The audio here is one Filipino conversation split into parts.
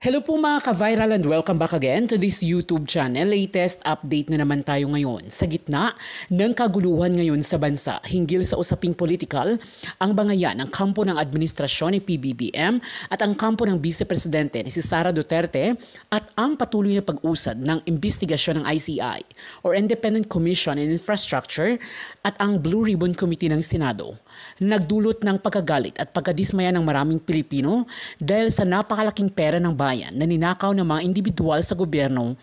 Hello po mga ka-viral and welcome back again to this YouTube channel. Latest update na naman tayo ngayon. Sa gitna ng kaguluhan ngayon sa bansa hinggil sa usaping politikal, ang bangayan ng kampo ng administrasyon ni PBBM at ang kampo ng Vice Presidente ni si Sara Duterte at ang patuloy na pag-usad ng investigasyon ng ICI or Independent Commission on Infrastructure at ang Blue Ribbon Committee ng Senado. Nagdulot ng pagkagalit at pagkadismaya ng maraming Pilipino dahil sa napakalaking pera ng bayan na ninakaw ng mga individual sa gobyerno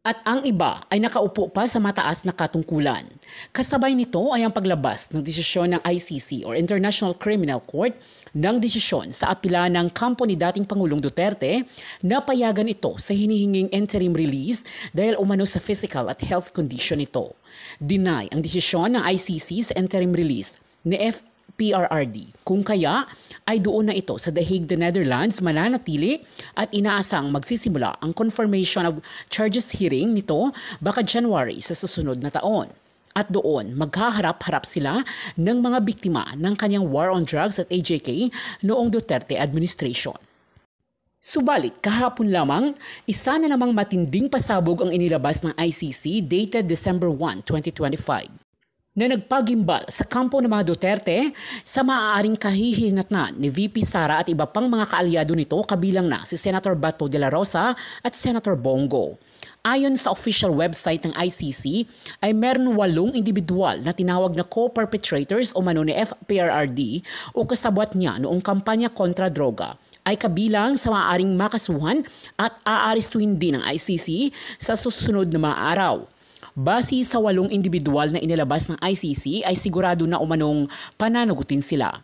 at ang iba ay nakaupo pa sa mataas na katungkulan. Kasabay nito ay ang paglabas ng desisyon ng ICC or International Criminal Court ng desisyon sa apela ng kampo ni dating Pangulong Duterte na payagan ito sa hinihinging interim release dahil umano sa physical at health condition nito. Deny ang desisyon ng ICC sa interim release ni PRRD. Kung kaya ay doon na ito sa The Hague, the Netherlands mananatili at inaasang magsisimula ang confirmation of charges hearing nito baka January sa susunod na taon. At doon magkaharap-harap sila ng mga biktima ng kanyang war on drugs at AJK noong Duterte administration. Subalit kahapon lamang, isa na namang matinding pasabog ang inilabas ng ICC dated December 1, 2025. Na nagpagimbal sa kampo ng mga Duterte sa maaaring kahihinatnan ni VP Sara at iba pang mga kaalyado nito kabilang na si Senator Bato de la Rosa at Senator Bongo. Ayon sa official website ng ICC ay meron 8 individual na tinawag na co-perpetrators o mano ni FPRRD o kasabwat niya noong kampanya kontra droga ay kabilang sa maaaring makasuhan at aarestuhin din ng ICC sa susunod na mga araw. Base sa 8 individual na inilabas ng ICC ay sigurado na umanong pananagutin sila.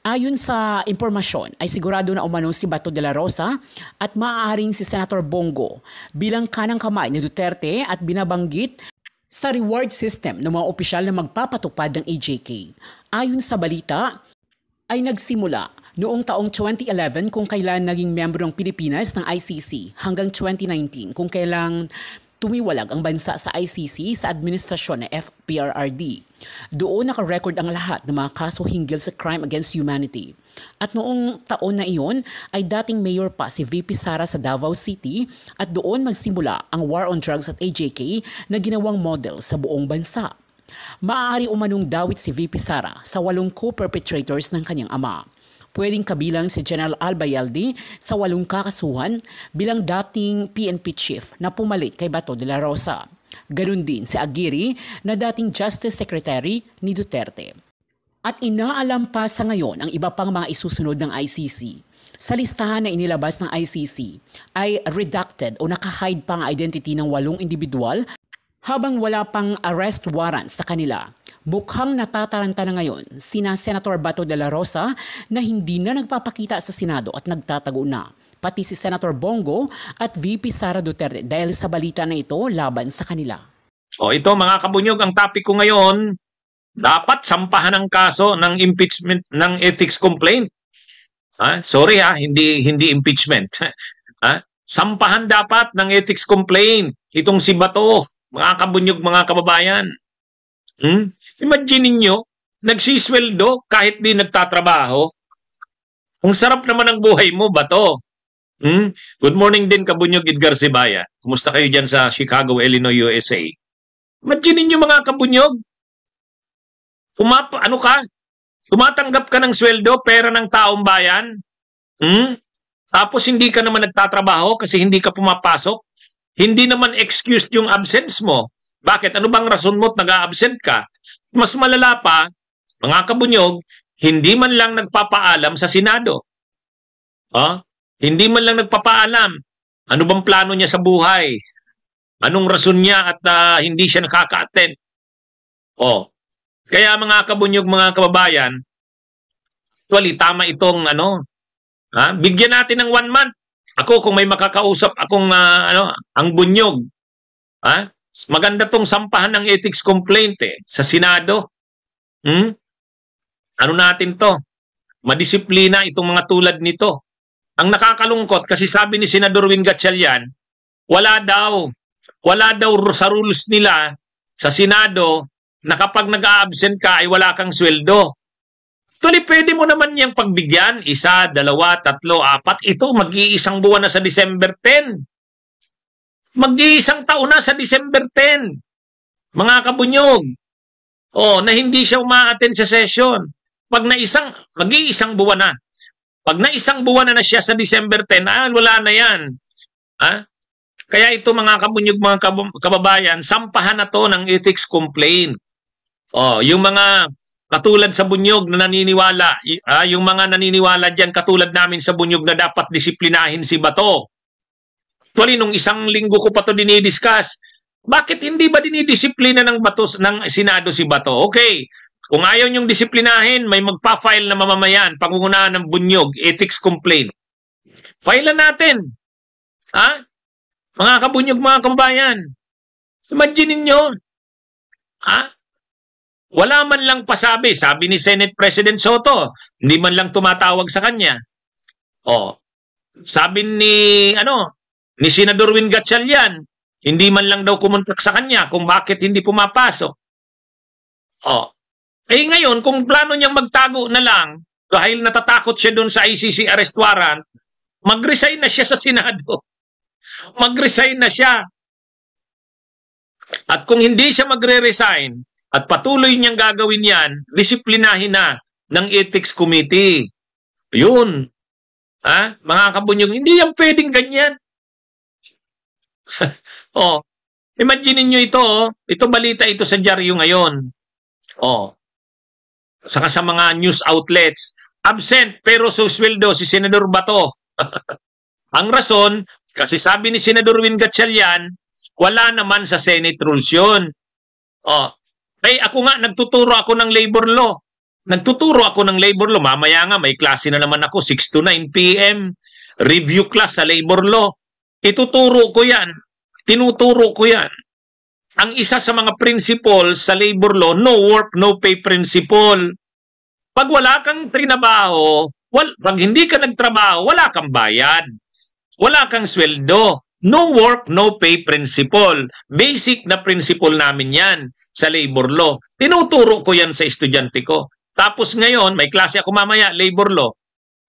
Ayon sa impormasyon ay sigurado na umanong si Bato de la Rosa at maaaring si Senator Bongo bilang kanang kamay ni Duterte at binabanggit sa reward system ng mga opisyal na magpapatupad ng AJK. Ayon sa balita ay nagsimula noong taong 2011 kung kailan naging miyembro ng Pilipinas ng ICC hanggang 2019 kung kailan tumiwalag ang bansa sa ICC sa administrasyon ng FPRRD. Doon nakarecord ang lahat ng mga kaso hinggil sa crime against humanity. At noong taon na iyon ay dating mayor pa si VP Sara sa Davao City at doon magsimula ang war on drugs at AJK na ginawang model sa buong bansa. Maaari umanong dawit si VP Sara sa 8 co-perpetrators ng kanyang ama. Pwedeng kabilang si General Albayalde sa 8 kakasuhan bilang dating PNP chief na pumalit kay Bato de la Rosa. Ganun din si Aguirre na dating Justice Secretary ni Duterte. At inaalam pa sa ngayon ang iba pang mga isusunod ng ICC. Sa listahan na inilabas ng ICC ay redacted o nakahide pa ang identity ng 8 individual habang wala pang arrest warrant sa kanila. Mukhang natataranta na ngayon sina Senator Bato de la Rosa na hindi na nagpapakita sa Senado at nagtatago na. Pati si Senator Bongo at VP Sara Duterte dahil sa balita na ito laban sa kanila. O ito mga kabunyog, ang topic ko ngayon, dapat sampahan ang kaso ng impeachment ng ethics complaint. Sorry hindi impeachment. Sampahan dapat ng ethics complaint itong si Bato, mga kabunyog, mga kababayan. Imagine niyo, nagsisweldo kahit di nagtatrabaho. Ang sarap naman ng buhay mo, Bato. Good morning din, Kabunyog Edgar Sibaya. Kumusta kayo dyan sa Chicago, Illinois, USA? Imagine niyo mga kabunyog. Tumatanggap ka ng sweldo, pera ng taong bayan. Tapos hindi ka naman nagtatrabaho kasi hindi ka pumapasok. Hindi naman excused yung absence mo. Bakit? Ano bang rason mo at nag-a-absent ka? Mas malala pa, mga kabunyog, hindi man lang nagpapaalam sa Senado. Hindi man lang nagpapaalam. Ano bang plano niya sa buhay? Anong rason niya at hindi siya nakaka-attend? Kaya mga kabunyog, mga kababayan, actually, tama itong bigyan natin ng 1 month. Ako, kung may makakausap akong ang bunyog, maganda tong sampahan ng ethics complaint sa Senado. Ano natin to? Madisiplina itong mga tulad nito. Ang nakakalungkot kasi sabi ni Senador Win Gatchalian, wala daw sa rules nila sa Senado na kapag nag-a-absent ka ay wala kang sweldo. Actually, pwede mo naman yung pagbigyan, 1, 2, 3, 4. Ito, mag-iisang buwan na sa December 10. Mag-iisang taon na sa December 10. Mga kabunyog. Na hindi siya uma-attend sa session. Mag-iisang buwan na. Pag na isang buwan na siya sa December 10, wala na yan. Kaya ito mga kabunyog, mga kababayan, sampahan na to ng ethics complaint. Yung mga katulad sa bunyog na naniniwala, yung mga naniniwala dyan katulad namin sa bunyog na dapat disiplinahin si Bato. Actually, nung isang linggo ko pa to dinidiscuss, bakit hindi ba dinidisiplina ng Senado si Bato? Okay, kung ayaw niyong disiplinahin, may magpa-file na mamamayan, pangungunahan ng bunyog, ethics complaint. File na natin. Mga kabunyog, mga kababayan. Imagine ninyo, wala man lang pasabi, sabi ni Senate President Soto, hindi man lang tumatawag sa kanya. Sabi ni Senador Win Gatchalian, hindi man lang daw kumontak sa kanya kung bakit hindi pumapasok. Ngayon, kung plano niyang magtago na lang, dahil natatakot siya doon sa ICC arrest warrant, mag-resign na siya sa Senado. Mag-resign na siya. At kung hindi siya magre-resign, at patuloy niyang gagawin yan, disiplinahin na ng Ethics Committee. Yun. Mga kabunyog, hindi yan pwedeng ganyan. Imagine niyo ito, ito balita ito sa dyaryo ngayon. Saka sa mga news outlets, absent pero susweldo si Senador Bato. Ang rason, kasi sabi ni Senador Win Gatchalian, wala naman sa Senate rules yun. Ako nga, nagtuturo ako ng labor law. Mamaya nga, may klase na naman ako, 6 to 9 p.m. Review class sa labor law. Tinuturo ko yan. Ang isa sa mga principles sa labor law, no work, no pay principle. Pag wala kang trinabaho, pag hindi ka nagtrabaho, wala kang bayad. Wala kang sweldo. No work, no pay principle. Basic na principle namin yan sa labor law. Tinuturo ko yan sa estudyante ko. Tapos ngayon, may klase ako mamaya, labor law.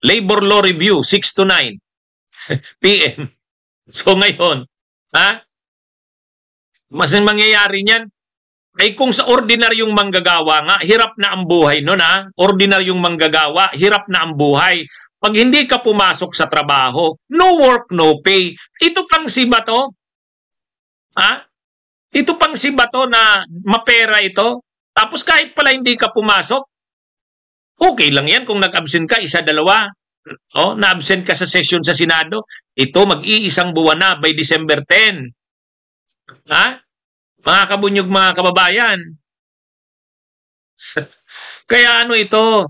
Labor law review, 6 to 9 p.m. So ngayon, mas mangyayari niyan, kung sa ordinaryong manggagawa nga, hirap na ang buhay nun Ordinaryong manggagawa, hirap na ang buhay. Pag hindi ka pumasok sa trabaho, no work, no pay. Ito pang si Bato. Ito pang si Bato na mapera ito. Tapos kahit pala hindi ka pumasok, okay lang yan kung nag-absent ka, 1, 2. Na-absent ka sa session sa Senado. Ito, mag-iisang buwan na by December 10. Mga kabunyog, mga kababayan. Kaya ito?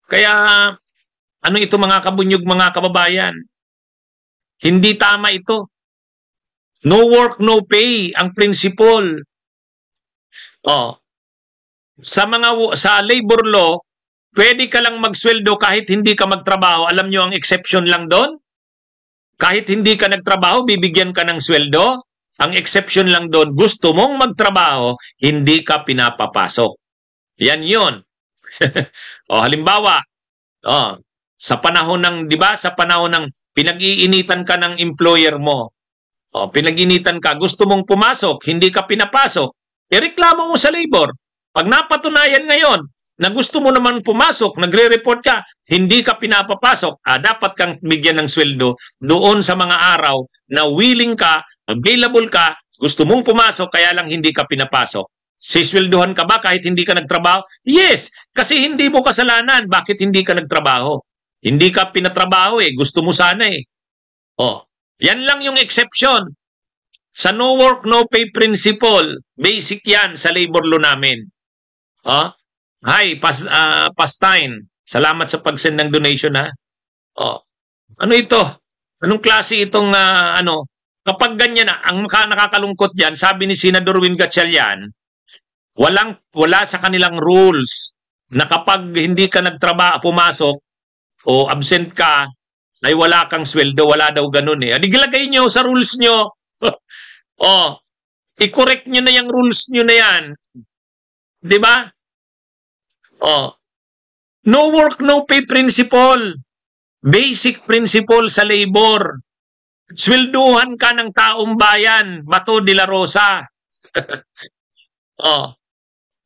Kaya ito mga kabunyog, mga kababayan? Hindi tama ito. No work, no pay ang principle. Sa labor law, pwede ka lang magsweldo kahit hindi ka magtrabaho. Alam nyo ang exception lang doon? Kahit hindi ka nagtrabaho, bibigyan ka ng sweldo. Ang exception lang doon, gusto mong magtrabaho, hindi ka pinapapasok. Yan yun. Halimbawa, sa panahon ng, di ba, sa panahon ng pinag-iinitan ka ng employer mo, pinag-iinitan ka, gusto mong pumasok, hindi ka pinapasok, ireklamo mo sa labor. Pag napatunayan ngayon na gusto mo naman pumasok, nagre-report ka, hindi ka pinapapasok, dapat kang bigyan ng sweldo doon sa mga araw na willing ka, available ka, gusto mong pumasok, kaya lang hindi ka pinapasok. Sisweldohan ka ba kahit hindi ka nagtrabaho? Yes, kasi hindi mo kasalanan. Bakit hindi ka nagtrabaho? Hindi ka pinatrabaho gusto mo sana Yan lang yung exception. Sa no work, no pay principle, basic yan sa labor law namin. Hi, Pastine. Salamat sa pag-send ng donation Ano ito? Anong klase itong Kapag ganyan ang nakakalungkot diyan, sabi ni Senador Win Gatchalian, wala sa kanilang rules na kapag hindi ka nagtrabaho, pumasok o absent ka, ay wala kang sweldo, wala daw ganun Gilagay nyo sa rules nyo. I-correct nyo na yung rules nyo na yan. 'Di ba? No work, no pay principle. Basic principle sa labor. Swelduhan ka ng taong bayan, Bato de la Rosa. Oh.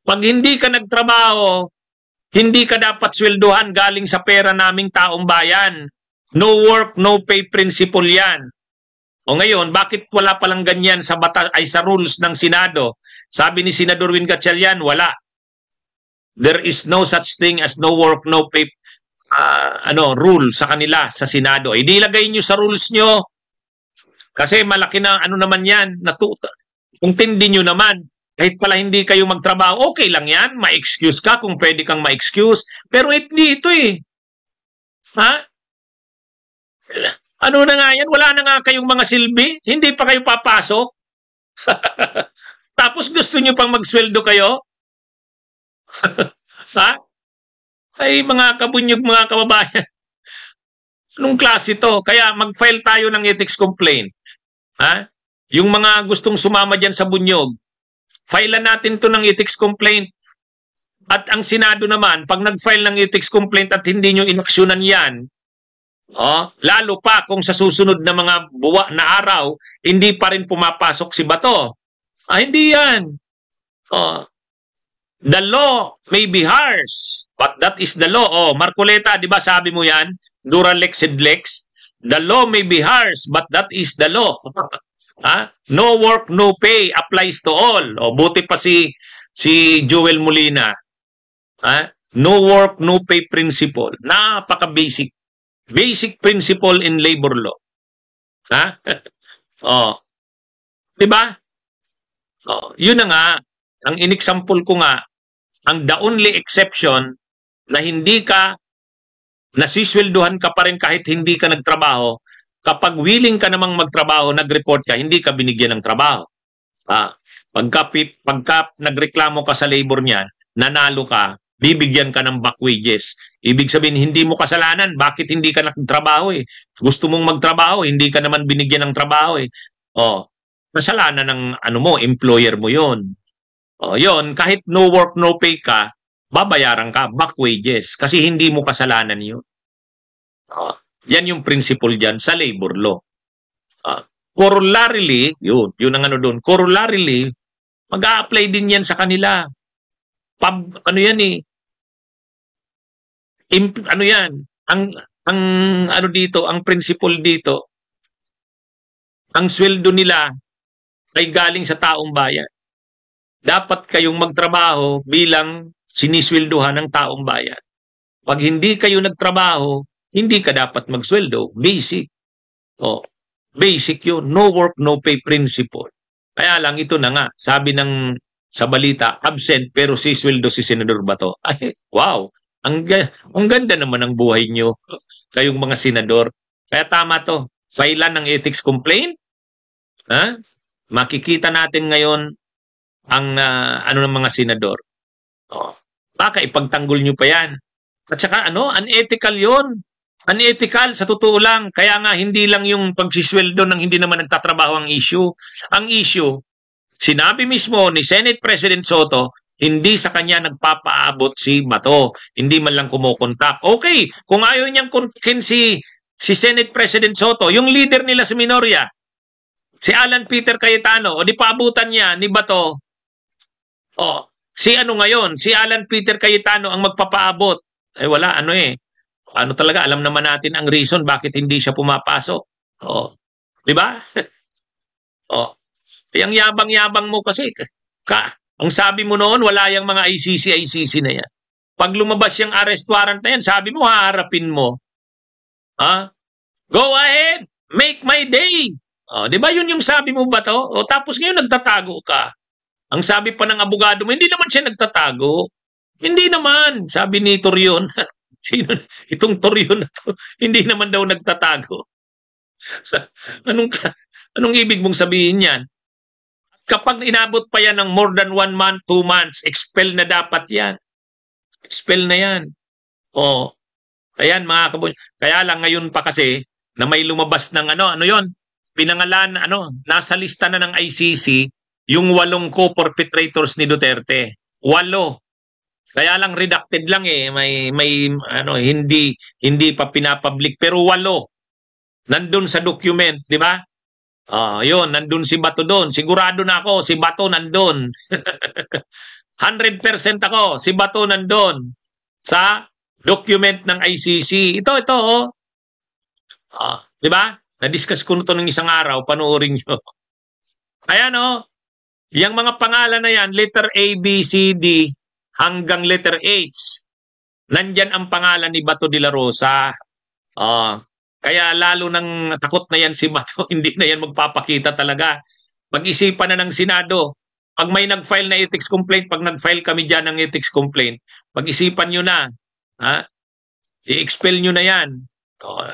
Pag hindi ka nagtrabaho, hindi ka dapat swelduhan galing sa pera naming taong bayan. No work, no pay principle yan. O ngayon, bakit wala palang ganyan sa sa rules ng Senado? Sabi ni Senador Win Gatchalian, wala. There is no such thing as no work, no pay rule sa kanila sa Senado. Idilagay nyo sa rules nyo. Kasi malaki na naman yan. Kung tindi nyo naman, kahit pala hindi kayo magtrabaho, okay lang yan. Ma-excuse ka kung pwede kang ma-excuse. Pero hindi ito eh. Ha? Ano na nga yan? Wala na nga kayong mga silbi? Hindi pa kayo papasok? Tapos gusto nyo pang magsweldo kayo? Ha? Ay mga kabunyog, mga kababayan. Anong klase to? Kaya mag-file tayo ng ethics complaint. Ha? Yung mga gustong sumama dyan sa bunyog, filean natin to ng ethics complaint. At ang Senado naman, pag nag-file ng ethics complaint at hindi nyo inaksyonan yan, lalo pa kung sa susunod na mga na araw, hindi pa rin pumapasok si Bato. Hindi yan. The law may be harsh, but that is the law. Marcoleta, di ba sabi mo yan? Duralex sed lex. The law may be harsh, but that is the law. No work, no pay applies to all. Buti pa si Joel Molina. No work, no pay principle. Napaka-basic. Basic principle in labor law. Di ba? Yun na nga. Ang in-example ko nga, ang the only exception na hindi ka nasiswelduhan ka pa rin kahit hindi ka nagtrabaho, kapag willing ka namang magtrabaho, nag-report ka, hindi ka binigyan ng trabaho. Pagka nagreklamo ka sa labor niyan, nanalo ka, bibigyan ka ng back wages. Ibig sabihin, hindi mo kasalanan. Bakit hindi ka nagtrabaho eh? Gusto mong magtrabaho, hindi ka naman binigyan ng trabaho eh. Kasalanan ng employer mo yun. Yun, kahit no work, no pay ka, babayaran ka, back wages. Kasi hindi mo kasalanan yun. Yan yung principle dyan sa labor law. Corollarily, yun ang doon. Corollarily, mag-a-apply din yan sa kanila. Yan eh. Yan? Ang principle dito, ang sweldo nila ay galing sa taong bayan. Dapat kayong magtrabaho bilang sinisweldohan ng taong bayan. Pag hindi kayo nagtrabaho, hindi ka dapat magsweldo. Basic. Basic yun. No work, no pay principle. Kaya lang ito na nga, sabi sa balita, absent pero sisweldo si Senador Bato. Ay, wow. Ang ganda naman ng buhay nyo, kayong mga senador. Kaya tama to. Filean ng ethics complaint. Makikita natin ngayon ang ng mga senador. Baka ipagtanggol nyo pa yan. At saka unethical yon. Unethical sa totoo lang. Kaya nga hindi lang yung pagsisweldo ng hindi naman nagtatrabaho ang issue. Ang issue, sinabi mismo ni Senate President Soto, hindi sa kanya nagpapaabot si Bato. Hindi man lang kumukontak. Okay, kung ayaw niyang kontakin si Senate President Soto, yung leader nila sa Minoria, si Alan Peter Cayetano, o di paabutan niya ni Bato. Si ngayon? Si Alan Peter Cayetano ang magpapaabot. Wala, talaga, alam naman natin ang reason bakit hindi siya pumapasok. Di ba? Ang yabang-yabang mo kasi. Ang sabi mo noon, wala yung mga ICC na yan. Pag lumabas yung arrest warrant na yan, sabi mo, haharapin mo. Go ahead, make my day. Di ba yun yung sabi mo ba to? Tapos ngayon nagtatago ka. Ang sabi pa ng abogado mo, hindi naman siya nagtatago. Hindi naman, sabi ni Torion. Itong Torion na to, hindi naman daw nagtatago. Anong ibig mong sabihin yan? Kapag inabot pa yan ng more than 1 month, 2 months, expel na dapat yan. Expel na yan. Ayan mga kabon. Kaya lang ngayon pa kasi na may lumabas ng yon? Pinangalan, nasa lista na ng ICC yung 8 co-perpetrators ni Duterte. 8. Kaya lang redacted lang eh, may ano hindi pa pinapublic pero 8 nandun sa document, di ba? Yun, nandun si Bato doon. Sigurado na ako, si Bato nandun. 100% ako, si Bato nandun sa document ng ICC. Ito, oh. Di ba? Na-discuss ko nito ng isang araw, panoorin nyo. Ayan, oh. Yung mga pangalan na yan, letter A, B, C, D, hanggang letter H. Nandyan ang pangalan ni Bato de la Rosa. Kaya lalo nang takot na yan si Bato, hindi na yan magpapakita talaga. Pag-isipan na ng Senado. Pag may nag-file na ethics complaint, pag nag-file kami dyan ng ethics complaint, pag-isipan nyo na. I-expel nyo na yan.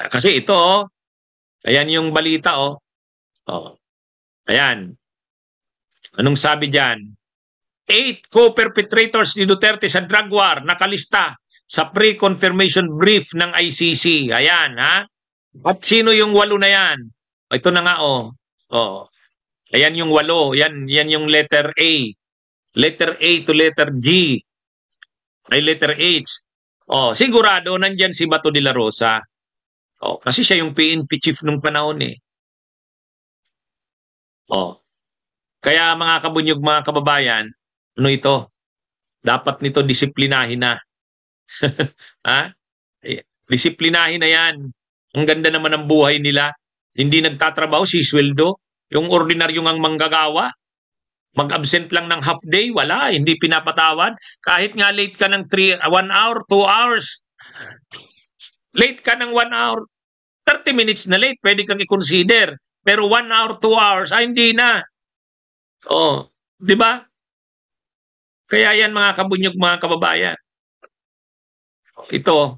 Kasi ito, oh. Ayan yung balita, oh. Ayan. Anong sabi dyan? 8 co-perpetrators ni Duterte sa drug war nakalista sa pre-confirmation brief ng ICC. Ayan, ha? At sino yung 8 na yan? Ito na nga, oh. Ayan yung 8. Yan yung letter A. Letter A to letter G. Ay letter H. Sigurado nandyan si Bato de la Rosa. Kasi siya yung PNP chief nung panahon eh. Kaya mga kabunyog, mga kababayan, ano ito? Dapat nito disiplinahin na. Disiplinahin na yan. Ang ganda naman ng buhay nila. Hindi nagtatrabaho, si sweldo. Yung ordinaryong ang manggagawa. Mag-absent lang ng half day, wala. Hindi pinapatawad. Kahit nga late ka ng 1 hour, 2 hours. Late ka ng 1 hour. 30 minutes na late, pwede kang i-consider. Pero 1 hour, 2 hours, hindi na. Di ba? Kaya yan mga kabunyog, mga kababayan. Ito,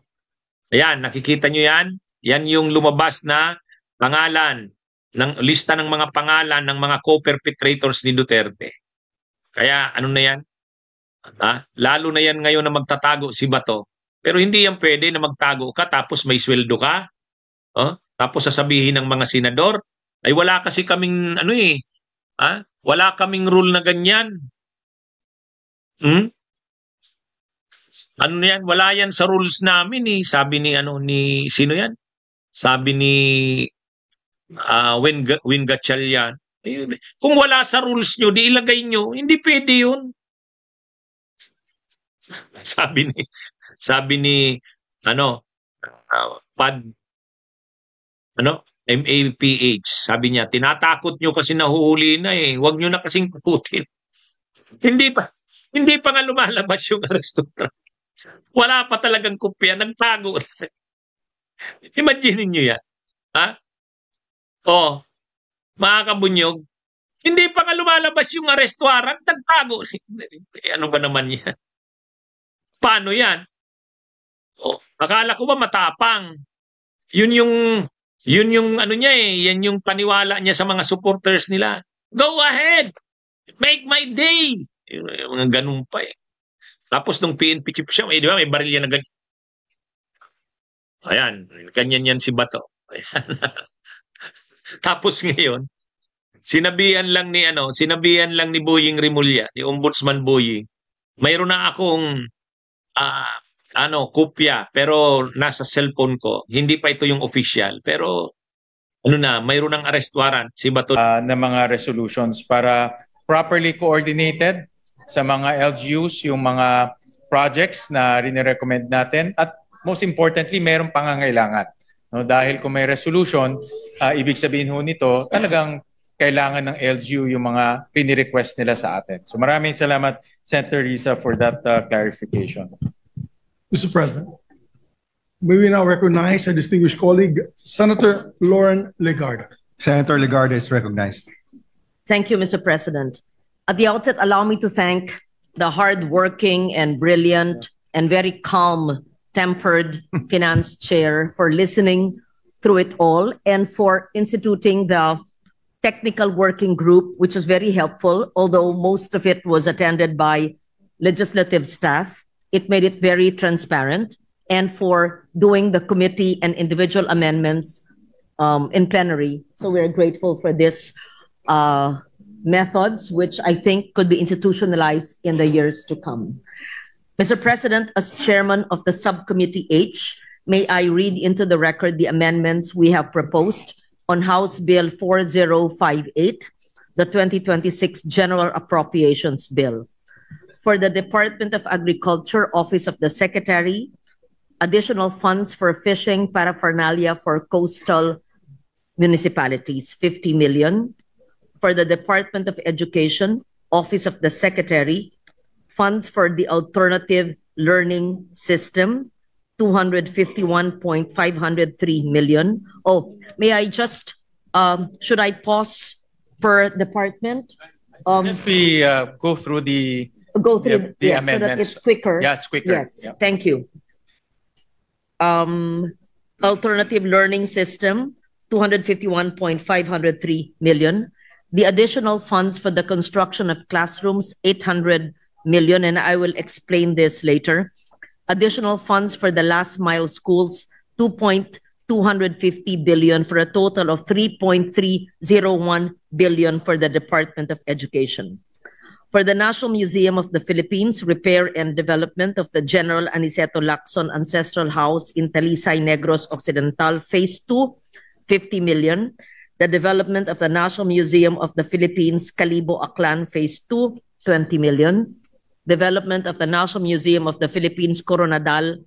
ayan, nakikita nyo yan? Yan yung lumabas na pangalan, ng lista ng mga pangalan ng mga co-perpetrators ni Duterte. Kaya ano na yan? Lalo na yan ngayon na magtatago si Bato. Pero hindi yan pwede na magtago ka tapos may sweldo ka. Tapos sasabihin ng mga senador, ay wala kasi kaming wala kaming rule na ganyan. Ano yan? Wala yan sa rules namin eh. Sabi ni sino yan? Sabi ni Win Gatchalian. Kung wala sa rules nyo, di ilagay nyo. Hindi pwede yun. Sabi ni MAPH, sabi niya, tinatakot nyo kasi nahuhuli na eh. Huwag nyo na kasing takutin. Hindi pa nga lumalabas yung arresto. Wala pa talagang kopya, nagtago. Imagine nyo yan. Mga kabunyog, hindi pa nga lumalabas yung arrest warrant, nagtago. Ano ba naman yan? Paano yan? Akala ko ba matapang? Yun yung ano niya eh, yan yung paniwala niya sa mga supporters nila. Go ahead! Make my day! Yung mga ganun pa eh. Tapos nung PNP chief siya, di ba, may baril yan na ganyan. Ayan, ganyan yan si Bato. Ayan. Tapos ngayon, sinabihan lang ni Boying Rimulya, ni Ombudsman Boying, mayroon na akong kopya pero nasa cellphone ko. Hindi pa ito yung official pero mayroon ng arrest warrant si Bato na mga resolutions para properly coordinated sa mga LGUs yung mga projects na rini-recommend natin at most importantly mayroong pangangailangan. Dahil kung may resolution, ibig sabihin ho nito talagang kailangan ng LGU yung mga rini-request nila sa atin. So maraming salamat Senator Risa for that clarification. Mr. President, may we now recognize our distinguished colleague, Senator Lauren Legarda. Senator Legarda is recognized. Thank you, Mr. President. At the outset, allow me to thank the hardworking and brilliant and very calm-tempered Finance Chair for listening through it all and for instituting the technical working group, which was very helpful, although most of it was attended by legislative staff. It made it very transparent, and for doing the committee and individual amendments in plenary. So we're grateful for this methods, which I think could be institutionalized in the years to come. Mr. President, as chairman of the Subcommittee H, may I read into the record the amendments we have proposed on House Bill 4058, the 2026 General Appropriations Bill. For the Department of Agriculture, Office of the Secretary, additional funds for fishing paraphernalia for coastal municipalities, 50 million. For the Department of Education, Office of the Secretary, funds for the alternative learning system, 251.503 million. Oh, may I just, should I pause per department? If we go through the the yes, amendments. So that it's quicker. Yeah, it's quicker. Yes, Yeah. thank you. Alternative learning system, 251.503 million. The additional funds for the construction of classrooms, 800 million, and I will explain this later. Additional funds for the last mile schools, 2.250 billion, for a total of 3.301 billion for the Department of Education. For the National Museum of the Philippines, repair and development of the General Aniceto Lacson Ancestral House in Talisay, Negros Occidental, Phase 2, 50 million. The development of the National Museum of the Philippines, Calibo Aklan, Phase 2, 20 million. Development of the National Museum of the Philippines, Coronadal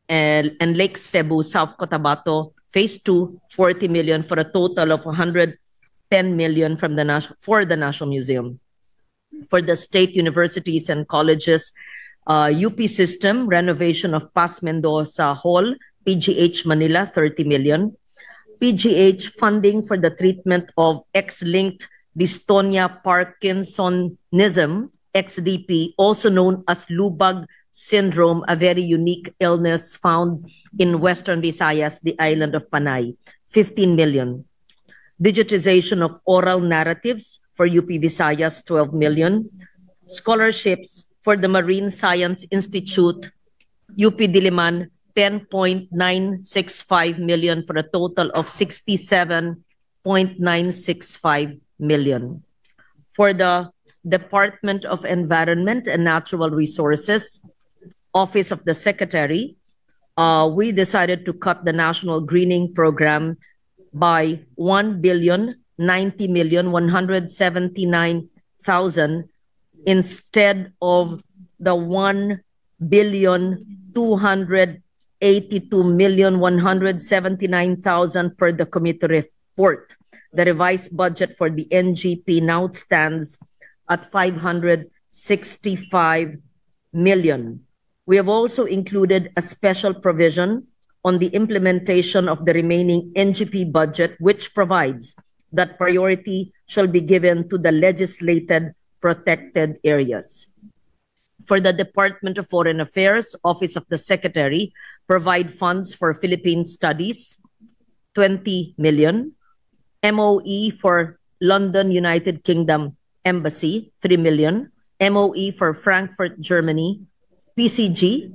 and Lake Cebu, South Cotabato, Phase 2, 40 million, for a total of 110 million for the National Museum. For the state universities and colleges, UP system, renovation of Paz Mendoza Hall, PGH Manila, 30 million. PGH funding for the treatment of X-linked dystonia Parkinsonism, XDP, also known as Lubag syndrome, a very unique illness found in Western Visayas, the island of Panay, 15 million. Digitization of oral narratives for UP Visayas, 12 million. Scholarships for the Marine Science Institute, UP Diliman, 10.965 million, for a total of 67.965 million. For the Department of Environment and Natural Resources, Office of the Secretary, we decided to cut the National Greening Program by 1,090,179,000 instead of the 1,282,179,000 per the committee report. The revised budget for the NGP now stands at 565 million. We have also included a special provision on the implementation of the remaining NGP budget, which provides that priority shall be given to the legislated protected areas. For the Department of Foreign Affairs, Office of the Secretary, provide funds for Philippine Studies, 20 million. MOE for London, United Kingdom Embassy, 3 million. MOE for Frankfurt, Germany, PCG,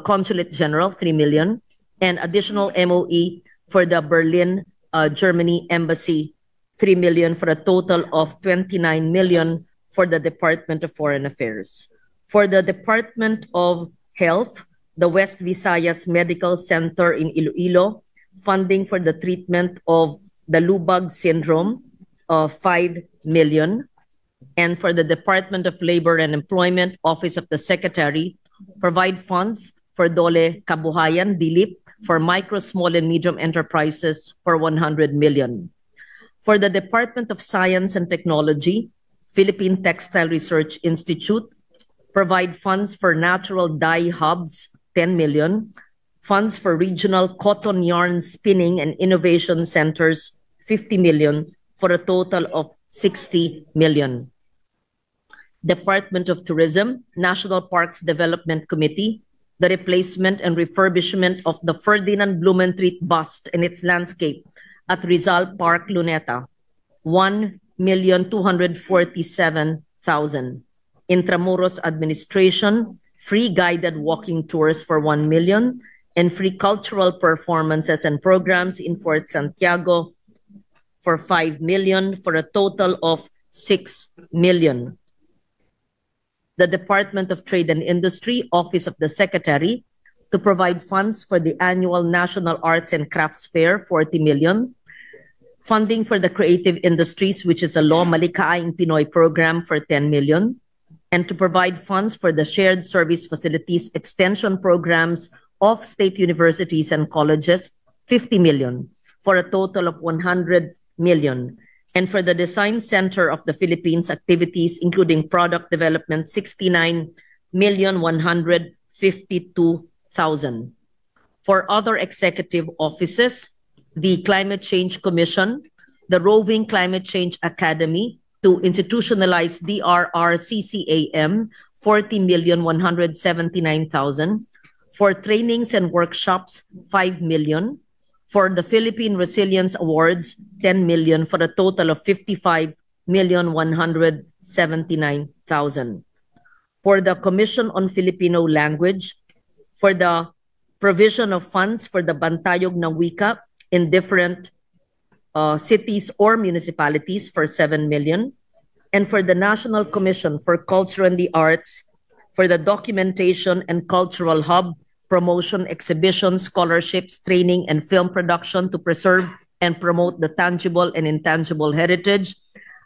Consulate General, 3 million. And additional MOE for the Berlin, Germany Embassy, 3 million, for a total of 29 million for the Department of Foreign Affairs. For the Department of Health, the West Visayas Medical Center in Iloilo, funding for the treatment of the Lubag syndrome, 5 million. And for the Department of Labor and Employment, Office of the Secretary, provide funds for Dole Kabuhayan, DILIP, for micro, small, and medium enterprises for 100 million. For the Department of Science and Technology, Philippine Textile Research Institute, provide funds for natural dye hubs, 10 million. Funds for regional cotton yarn spinning and innovation centers, 50 million, for a total of 60 million. Department of Tourism, National Parks Development Committee, the replacement and refurbishment of the Ferdinand Blumentritt bust and its landscape at Rizal Park, Luneta, 1,247,000. Intramuros Administration, free guided walking tours for 1 million, and free cultural performances and programs in Fort Santiago for 5 million, for a total of 6 million. the Department of Trade and Industry, Office of the Secretary, to provide funds for the annual National Arts and Crafts Fair, 40 million. Funding for the creative industries, which is a Law Malikaing Pinoy program, for 10 million. And to provide funds for the shared service facilities extension programs of state universities and colleges, 50 million, for a total of 100 million. And for the Design Center of the Philippines activities, including product development, 69,152,000. For other executive offices, the Climate Change Commission, the Roving Climate Change Academy to institutionalize DRRCCAM, 40,179,000. For trainings and workshops, 5 million. For the Philippine Resilience Awards, 10 million, for a total of 55,179,000. For the Commission on Filipino Language, for the provision of funds for the Bantayog ng Wika in different cities or municipalities for 7 million. And for the National Commission for Culture and the Arts, for the documentation and cultural hub, promotion, exhibition, scholarships, training, and film production to preserve and promote the tangible and intangible heritage,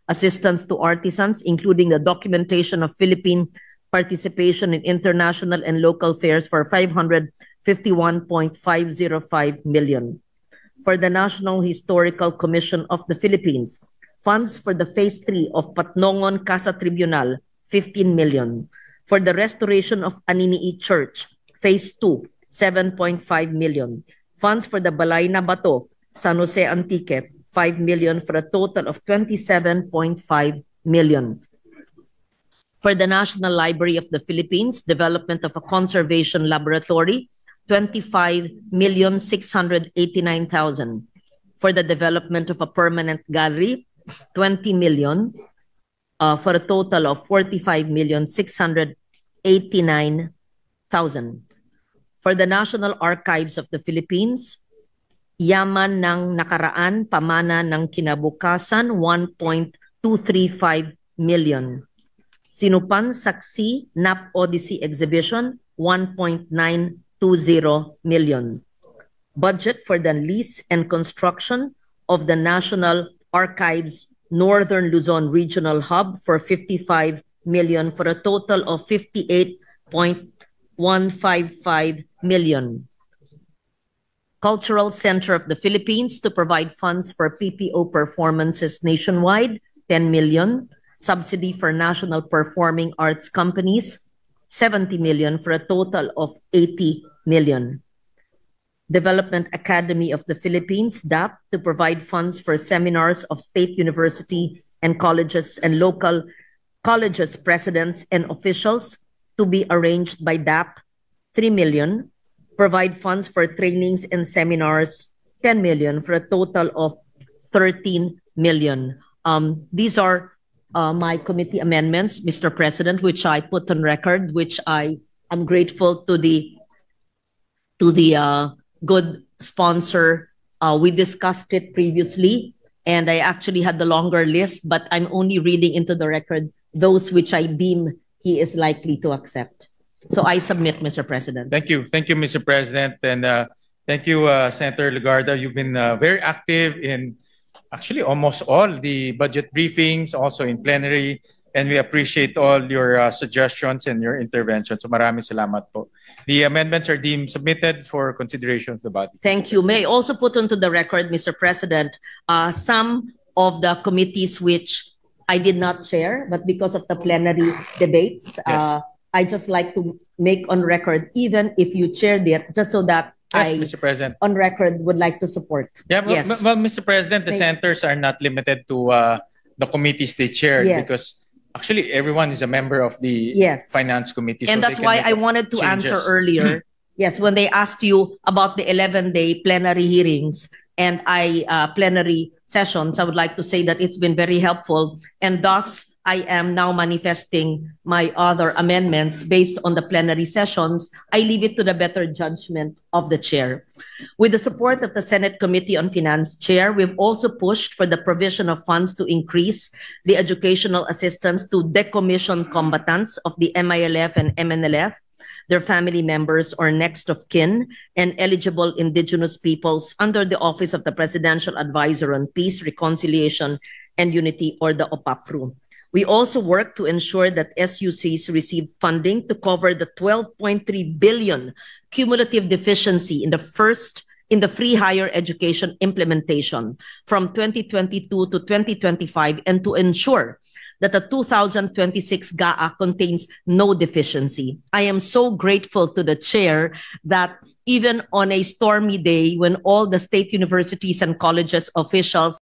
assistance to artisans, including the documentation of Philippine participation in international and local fairs for 551.505 million. For the National Historical Commission of the Philippines, funds for the Phase 3 of Patnongon Casa Tribunal, 15 million. For the restoration of Aninii Church, Phase 2, 7.5 million. Funds for the Balay na Bato, San Jose Antique, 5 million, for a total of 27.5 million. For the National Library of the Philippines, development of a conservation laboratory, 25,689,000. For the development of a permanent gallery, 20 million, for a total of 45,689,000. For the National Archives of the Philippines, Yaman ng Nakaraan, Pamana ng Kinabukasan, 1.235 million. Sinupan Saksi NAP Odyssey Exhibition, 1.920 million. Budget for the lease and construction of the National Archives Northern Luzon Regional Hub for 55 million, for a total of 58.155 million. Cultural Center of the Philippines to provide funds for PPO performances nationwide, 10 million. Subsidy for national performing arts companies, 70 million, for a total of 80 million. Development Academy of the Philippines, DAP, to provide funds for seminars of state university and colleges and local colleges presidents and officials to be arranged by DAP, 3 million. Provide funds for trainings and seminars, 10 million, for a total of 13 million. These are my committee amendments, Mr. President, which I put on record, which I am grateful to the good sponsor. We discussed it previously, and I actually had the longer list, but I'm only reading into the record those which I deem he is likely to accept. So I submit, Mr. President. Thank you. Thank you, Mr. President. And thank you, Senator Legarda. You've been very active in actually almost all the budget briefings, also in plenary, and we appreciate all your suggestions and your interventions. So maraming salamat po. The amendments are deemed submitted for consideration of the body. Thank you. May I also put onto the record, Mr. President, some of the committees which I did not chair, but because of the plenary debates, Yes. I just like to make on record, even if you chaired it, just so that Yes, I, Mr. President. on record, would like to support. Yeah, well, Yes. well, Mr. President, the Thank- senators are not limited to the committees they chaired Yes. because actually everyone is a member of the Yes. Finance Committee. And so they that's can why make I wanted to changes. answer earlier. Yes, when they asked you about the 11-day plenary hearings and plenary sessions, I would like to say that it's been very helpful. And thus, I am now manifesting my other amendments based on the plenary sessions, I leave it to the better judgment of the chair. With the support of the Senate Committee on Finance chair, we've also pushed for the provision of funds to increase the educational assistance to decommissioned combatants of the MILF and MNLF, their family members or next of kin, and eligible indigenous peoples under the Office of the Presidential Advisor on Peace, Reconciliation, and Unity, or the OPAPRU. We also work to ensure that SUCs receive funding to cover the 12.3 billion cumulative deficiency in the free higher education implementation from 2022 to 2025, and to ensure that the 2026 GAA contains no deficiency. I am so grateful to the chair that even on a stormy day when all the state universities and colleges officials